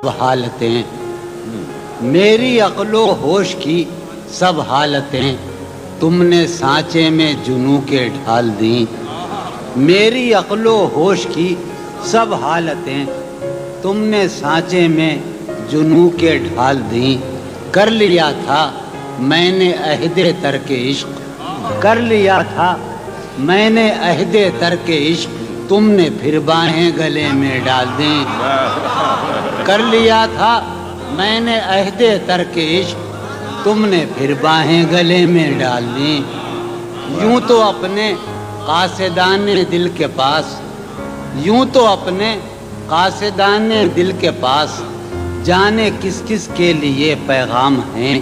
حالتیں، میری عقل و ہوش کی سب حالتیں تم نے سانچے میں جنوں کے ڈھال دیں۔ میری عقل و ہوش کی سب حالتیں تم نے سانچے میں جنوں کے ڈھال دیں۔ کر لیا تھا میں نے عہد ترک عشق، کر لیا تھا میں نے عہد ترک عشق، تم نے پھر باہیں گلے میں ڈال دیں۔ کر لیا تھا میں نے عہد ترک عشق، تم نے پھر باہیں گلے میں ڈال دیں۔ یوں تو اپنے قاصدان دل کے پاس، یوں تو اپنے قاصدان دل کے پاس جانے کس کس کے لیے پیغام ہیں۔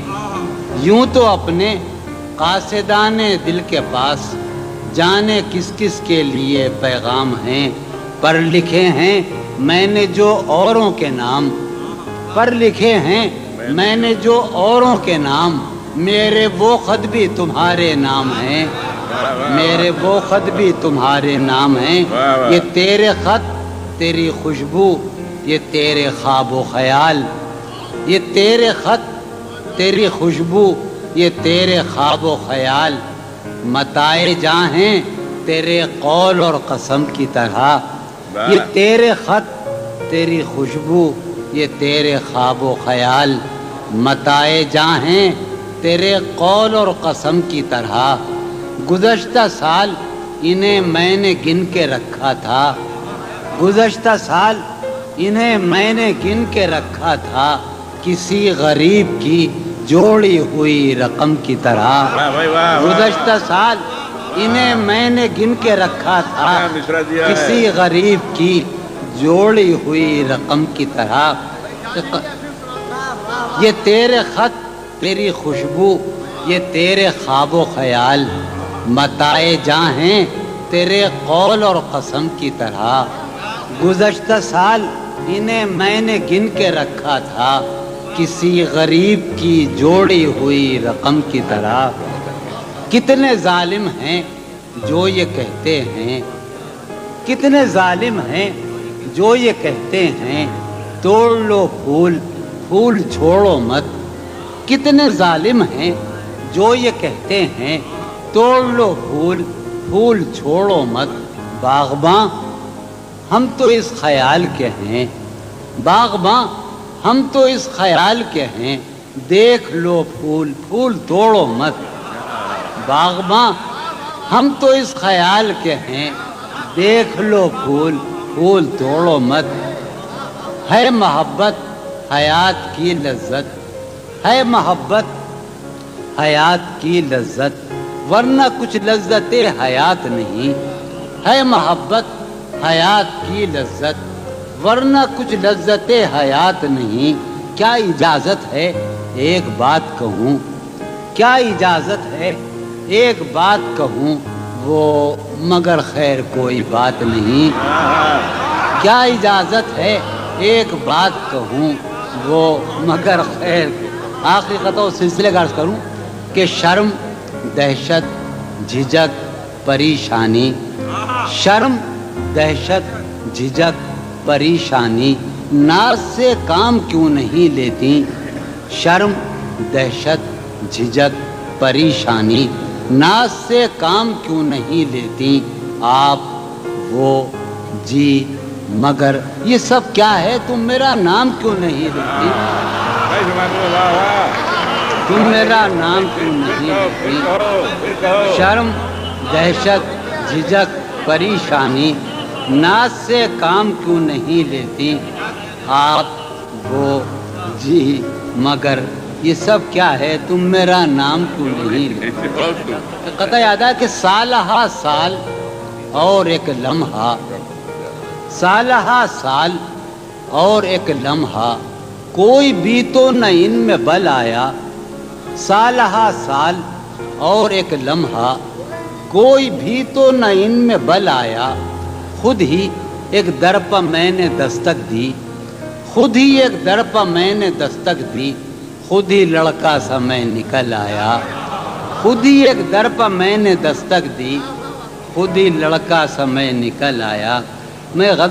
یوں تو اپنے قاصدان دل کے پاس جانے کس کس کے لیے پیغام ہیں۔ پر لکھے ہیں میں نے جو اوروں کے نام، پر لکھے ہیں میں نے جو اوروں کے نام، میرے وہ خط بھی تمہارے نام ہیں، میرے وہ خط بھی تمہارے نام ہیں۔ یہ تیرے خط تیری خوشبو، یہ تیرے خواب و خیال، یہ تیرے خط تیری خوشبو، یہ تیرے خواب و خیال، متائے جاں ہیں تیرے قول اور قسم کی طرح۔ یہ تیرے خط تیری خوشبو، یہ تیرے خواب و خیال، متائے جاں ہیں تیرے قول اور قسم کی طرح۔ گزشتہ سال انہیں میں نے گن کے رکھا تھا، گزشتہ سال انہیں میں نے گن کے رکھا تھا، کسی غریب کی جوڑی ہوئی رقم کی طرح۔ گزشتہ سال انہیں میں نے گن کے رکھا تھا، کسی غریب کی جوڑی ہوئی رقم کی طرح۔ یہ تیرے خط تیری خوشبو، یہ تیرے خواب و خیال، متائے جاں ہیں تیرے قول اور قسم کی طرح۔ گزشتہ سال انہیں میں نے گن کے رکھا تھا، کسی غریب کی جوڑی ہوئی رقم کی طرح۔ کتنے ظالم ہیں جو یہ کہتے ہیں، کتنے ظالم ہیں جو یہ کہتے ہیں، توڑ لو پھول پھول چھوڑو مت۔ کتنے ظالم ہیں جو یہ کہتے ہیں، توڑ لو پھول پھول چھوڑو مت۔ باغباں ہم تو اس خیال کے ہیں، باغباں ہم تو اس خیال کے ہیں، دیکھ لو پھول پھول توڑو مت۔ باغباں ہم تو اس خیال کے ہیں، دیکھ لو پھول پھول توڑو مت۔ ہے محبت حیات کی لذت، ہے محبت حیات کی لذت، ورنہ کچھ لذت حیات نہیں۔ ہے محبت حیات کی لذت، ورنہ کچھ لذت حیات نہیں۔ کیا اجازت ہے ایک بات کہوں، کیا اجازت ہے ایک بات کہوں، وہ مگر خیر کوئی بات نہیں۔ کیا اجازت ہے ایک بات کہوں، وہ مگر خیر۔ آخری خطہ سلسلے کا عرض کروں کہ شرم، دہشت، جھجک، پریشانی، شرم، دہشت، جھجک، پریشانی، ناز سے کام کیوں نہیں لیتی؟ شرم، دہشت، جھجک، پریشانی، ناز سے کام کیوں نہیں لیتی؟ آپ، وہ، جی، مگر، یہ سب کیا ہے؟ تم میرا نام کیوں نہیں لیتی؟ تم میرا نام کیوں نہیں لیتی؟ شرم، دہشت، جھجک، پریشانی، ناز سے کام کیوں نہیں لیتی؟ آپ، وہ، جی، مگر، یہ سب کیا ہے؟ تم میرا نام کیوں نہیں لیتی؟ قطع یاد ہے کہ سالہا سال اور ایک لمحہ، سالہا سال اور ایک لمحہ، کوئی بھی تو نہ ان میں بل آیا۔ سالہا سال اور ایک لمحہ، کوئی بھی تو نہ ان میں بل آیا۔ خود ہی ایک در پر میں نے دستک دی، خود ہی ایک در پر میں نے دستک دی، خود ہی لڑکا سا میں نکل آیا۔ خود ہی ایک در پر میں نے دستک دی، خود ہی لڑکا سا میں نکل آیا۔ میں غزل